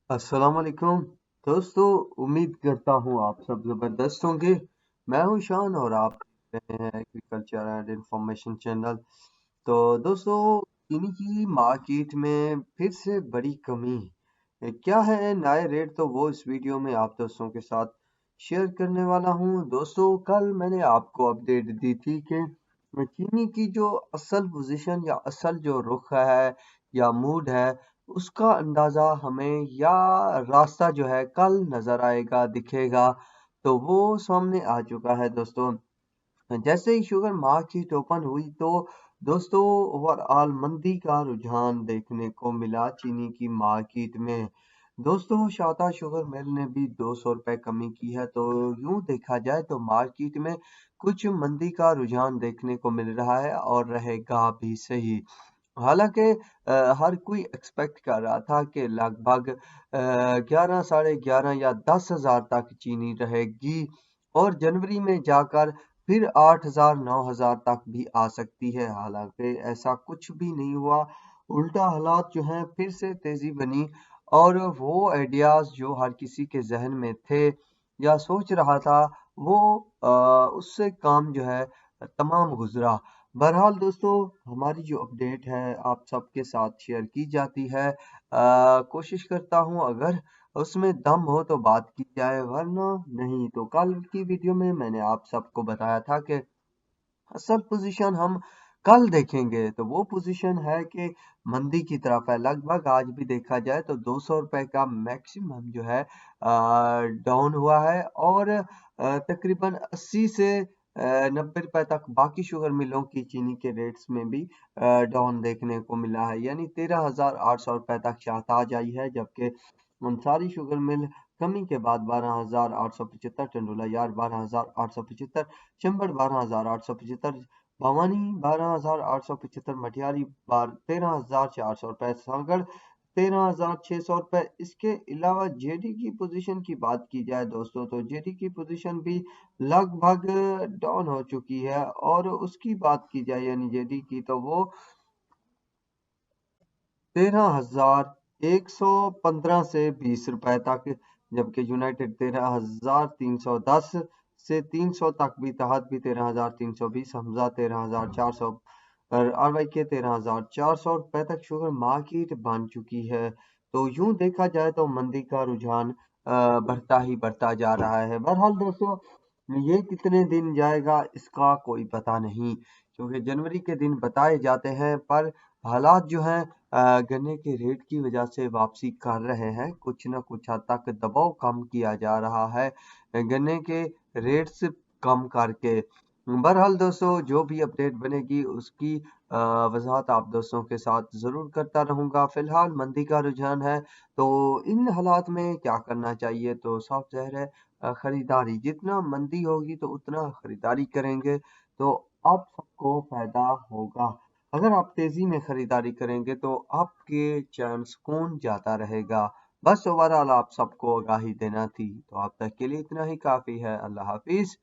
अस्सलाम वालेकुम दोस्तों। उम्मीद करता हूँ आप सब ज़बरदस्त होंगे। मैं हूँ शान और आप देख रहे हैं एग्रीकल्चर एंड इंफॉर्मेशन चैनल। तो दोस्तों, चीनी की मार्केट में फिर से बड़ी कमी क्या है, नए रेट, तो वो इस वीडियो में आप दोस्तों के साथ शेयर करने वाला हूँ। दोस्तों, कल मैंने आपको अपडेट दी थी कि चीनी की जो असल पोजीशन या असल जो रुख है या मूड है, उसका अंदाजा हमें या रास्ता जो है कल नजर आएगा, दिखेगा। तो वो सामने आ चुका है दोस्तों। जैसे ही शुगर मार्केट ओपन हुई तो दोस्तों ओवरऑल मंदी का रुझान देखने को मिला चीनी की मार्केट में। दोस्तों, शारदा शुगर मिल ने भी 200 रुपए कमी की है। तो यूं देखा जाए तो मार्केट में कुछ मंदी का रुझान देखने को मिल रहा है और रहेगा भी सही। हालांकि हर कोई एक्सपेक्ट कर रहा था कि लगभग 11, 11.5 या 10,000 तक चीनी रहेगी और जनवरी में जाकर फिर 8,000, 9,000 तक भी आ सकती है। हालांकि ऐसा कुछ भी नहीं हुआ, उल्टा हालात जो हैं फिर से तेजी बनी और वो आइडियाज जो हर किसी के जहन में थे या सोच रहा था, वो उससे काम जो है तमाम गुजरा। बहरहाल दोस्तों, हमारी जो अपडेट है आप सबके साथ शेयर की जाती है। कोशिश करता हूँ अगर उसमें दम हो तो बात की जाए, वरना नहीं। तो कल की वीडियो में मैंने आप सबको बताया था कि असल पोजीशन हम कल देखेंगे, तो वो पोजीशन है कि मंदी की तरफ है। लगभग आज भी देखा जाए तो 200 रुपए का मैक्सिमम जो है डाउन हुआ है और तकरीबन 80 से 90 रुपए तक बाकी शुगर मिलों की चीनी के रेट्स में भी डाउन देखने को मिला है। यानी 13,800 रुपए तक शाहताज आई है, जबकि अंसारी शुगर मिल कमी के बाद 12,875, टंडोला यार्ड 12,875, चंबड़ 12,875, भवानी 12,875, मटियारी 13,400 रुपए, सागड़ 13,600 रुपए। इसके अलावा जेडी की पोजीशन की बात की जाए दोस्तों, तो जेडी की पोजीशन भी लगभग डाउन हो चुकी है और उसकी बात की जाए यानी जेडी की, तो वो 13,115 से 20 रुपए तक, जबकि यूनाइटेड 13,310 से 300 तक भी, तहत भी 13,320, हमजा 13,400 और आरवाई के 13,400 रुपए तक शुगर मार्केट बन चुकी है। तो यूं देखा जाए तो मंदी का रुझान बढ़ता ही बढ़ता जा रहा है। बहरहाल दोस्तों, ये कितने दिन जाएगा इसका कोई पता नहीं, क्योंकि जनवरी के दिन बताए जाते हैं, पर हालात जो हैं गन्ने के रेट की वजह से वापसी कर रहे हैं। कुछ न कुछ हद तक दबाव कम किया जा रहा है गन्ने के रेट्स कम करके। बहरहाल दोस्तों, जो भी अपडेट बनेगी उसकी वजाहत आप दोस्तों के साथ ज़रूर करता रहूँगा। फ़िलहाल मंदी का रुझान है, तो इन हालात में क्या करना चाहिए? तो साफ ज़ाहिर है, खरीदारी, जितना मंदी होगी तो उतना खरीदारी करेंगे तो आप सबको फ़ायदा होगा। अगर आप तेजी में खरीदारी करेंगे तो आपके चांस कौन ज़्यादा रहेगा। बस ओवरऑल आप सबको आगाही देना थी, तो आप तक के लिए इतना ही काफ़ी है। अल्लाह हाफिज़।